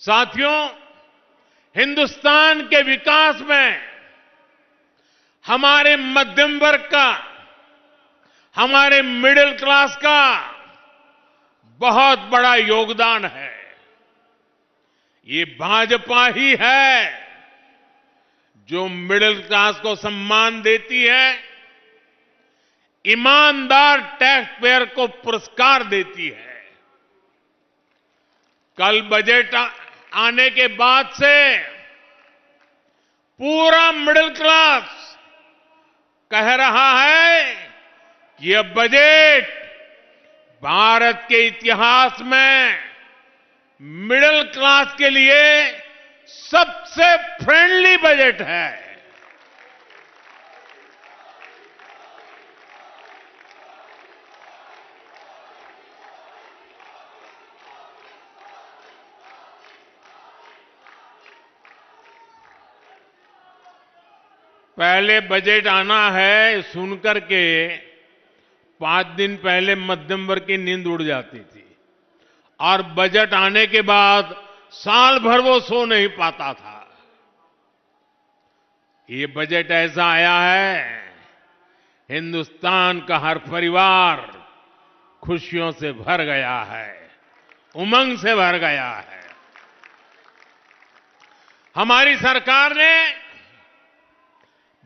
साथियों, हिंदुस्तान के विकास में हमारे मध्यम वर्ग का, हमारे मिडिल क्लास का बहुत बड़ा योगदान है। ये भाजपा ही है जो मिडिल क्लास को सम्मान देती है, ईमानदार टैक्स पेयर को पुरस्कार देती है। कल बजट आने के बाद से पूरा मिडिल क्लास कह रहा है कि यह बजट भारत के इतिहास में मिडिल क्लास के लिए सबसे फ्रेंडली बजट है। पहले बजट आना है सुनकर के 5 दिन पहले मध्यम वर्ग की नींद उड़ जाती थी और बजट आने के बाद साल भर वो सो नहीं पाता था। ये बजट ऐसा आया है, हिंदुस्तान का हर परिवार खुशियों से भर गया है, उमंग से भर गया है। हमारी सरकार ने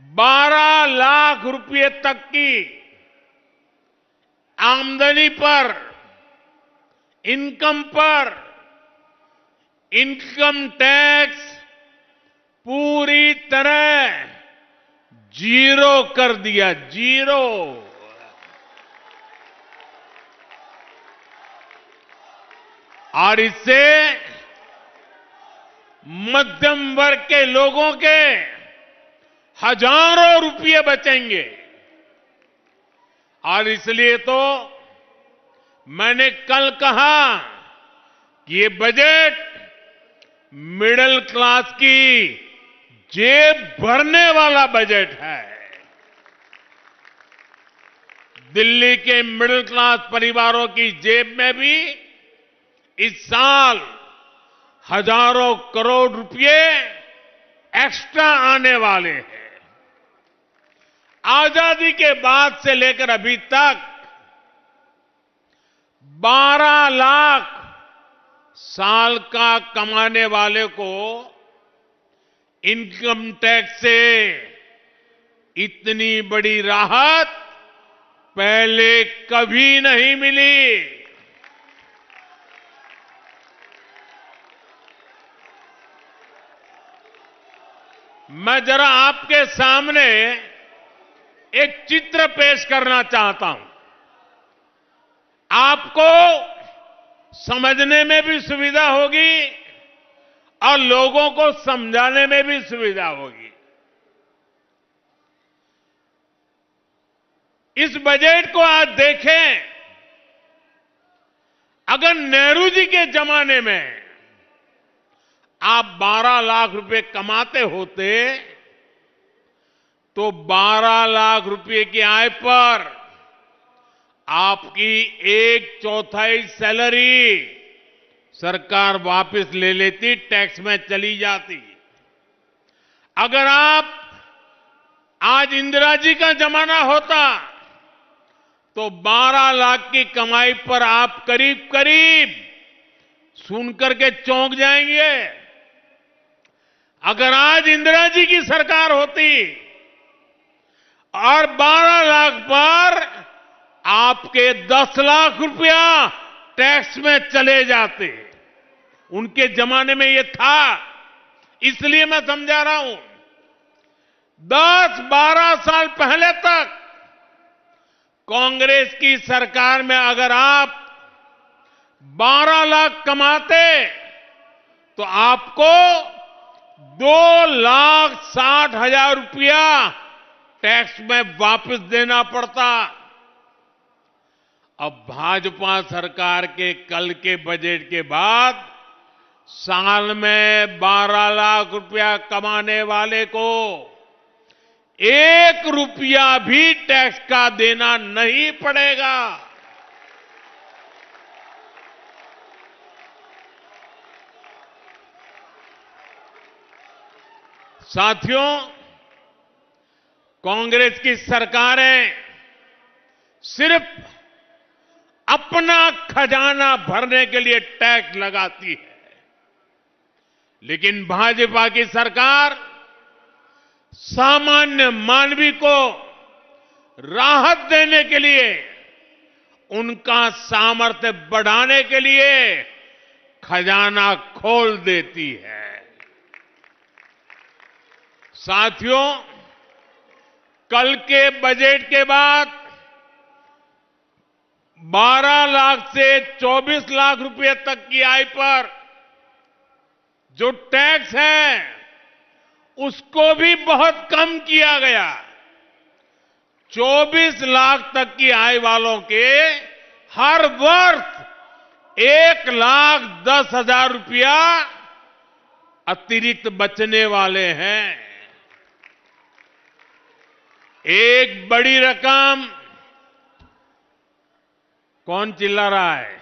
12 लाख रुपए तक की आमदनी पर, इनकम पर इनकम टैक्स पूरी तरह जीरो कर दिया, जीरो। और इससे मध्यम वर्ग के लोगों के हजारों रुपये बचेंगे। और इसलिए तो मैंने कल कहा कि ये बजट मिडिल क्लास की जेब भरने वाला बजट है। दिल्ली के मिडिल क्लास परिवारों की जेब में भी इस साल हजारों करोड़ रुपए एक्स्ट्रा आने वाले हैं। आजादी के बाद से लेकर अभी तक 12 लाख साल का कमाने वाले को इनकम टैक्स से इतनी बड़ी राहत पहले कभी नहीं मिली। मैं जरा आपके सामने एक चित्र पेश करना चाहता हूं, आपको समझने में भी सुविधा होगी और लोगों को समझाने में भी सुविधा होगी। इस बजट को आज देखें, अगर नेहरू जी के जमाने में आप 12 लाख रुपए कमाते होते तो 12 लाख रुपए की आय पर आपकी 1/4 सैलरी सरकार वापस ले लेती, टैक्स में चली जाती। अगर आप आज इंदिरा जी का जमाना होता तो 12 लाख की कमाई पर आप करीब करीब सुनकर के चौंक जाएंगे। अगर आज इंदिरा जी की सरकार होती और 12 लाख पर आपके 10 लाख रुपया टैक्स में चले जाते, उनके जमाने में ये था, इसलिए मैं समझा रहा हूं। 10-12 साल पहले तक कांग्रेस की सरकार में अगर आप 12 लाख कमाते तो आपको 2,60,000 रुपया टैक्स में वापस देना पड़ता। अब भाजपा सरकार के कल के बजट के बाद साल में 12 लाख रुपया कमाने वाले को 1 रुपया भी टैक्स का देना नहीं पड़ेगा। साथियों, कांग्रेस की सरकारें सिर्फ अपना खजाना भरने के लिए टैक्स लगाती है, लेकिन भाजपा की सरकार सामान्य मानवी को राहत देने के लिए, उनका सामर्थ्य बढ़ाने के लिए खजाना खोल देती है। साथियों, कल के बजट के बाद 12 लाख से 24 लाख रुपए तक की आय पर जो टैक्स है, उसको भी बहुत कम किया गया। 24 लाख तक की आय वालों के हर वर्ष 1,10,000 रुपया अतिरिक्त बचने वाले हैं। एक बड़ी रकम। कौन चिल्ला रहा है?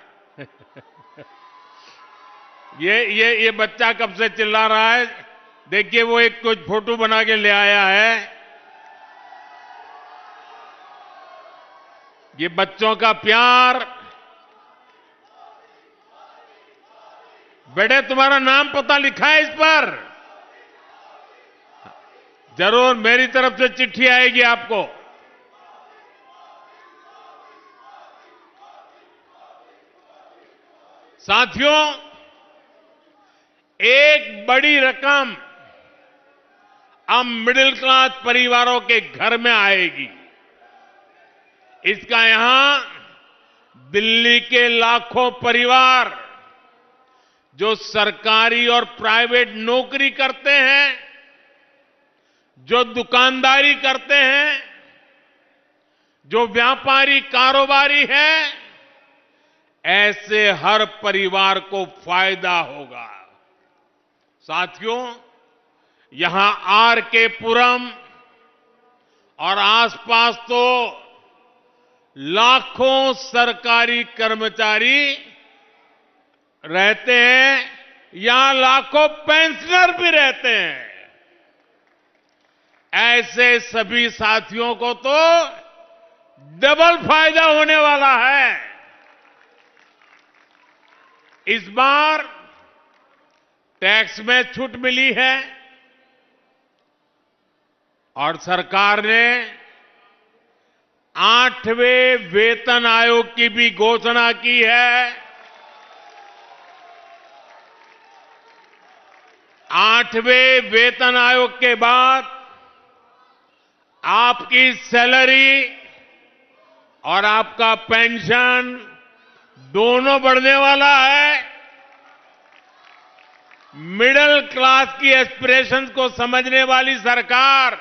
ये बच्चा कब से चिल्ला रहा है? देखिए, वो एक कुछ फोटो बना के ले आया है। ये बच्चों का प्यार। बेटे, तुम्हारा नाम पता लिखा है इस पर? जरूर मेरी तरफ से चिट्ठी आएगी आपको। साथियों, एक बड़ी रकम अब मिडिल क्लास परिवारों के घर में आएगी। इसका यहां दिल्ली के लाखों परिवार जो सरकारी और प्राइवेट नौकरी करते हैं, जो दुकानदारी करते हैं, जो व्यापारी कारोबारी हैं, ऐसे हर परिवार को फायदा होगा। साथियों, यहां आर के पुरम और आसपास तो लाखों सरकारी कर्मचारी रहते हैं, यहां लाखों पेंशनर भी रहते हैं। ऐसे सभी साथियों को तो डबल फायदा होने वाला है। इस बार टैक्स में छूट मिली है और सरकार ने 8वें वेतन आयोग की भी घोषणा की है। 8वें वेतन आयोग के बाद आपकी सैलरी और आपका पेंशन दोनों बढ़ने वाला है। मिडिल क्लास की एस्पिरेशंस को समझने वाली सरकार,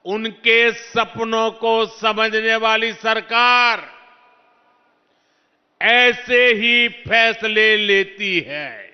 उनके सपनों को समझने वाली सरकार ऐसे ही फैसले लेती है।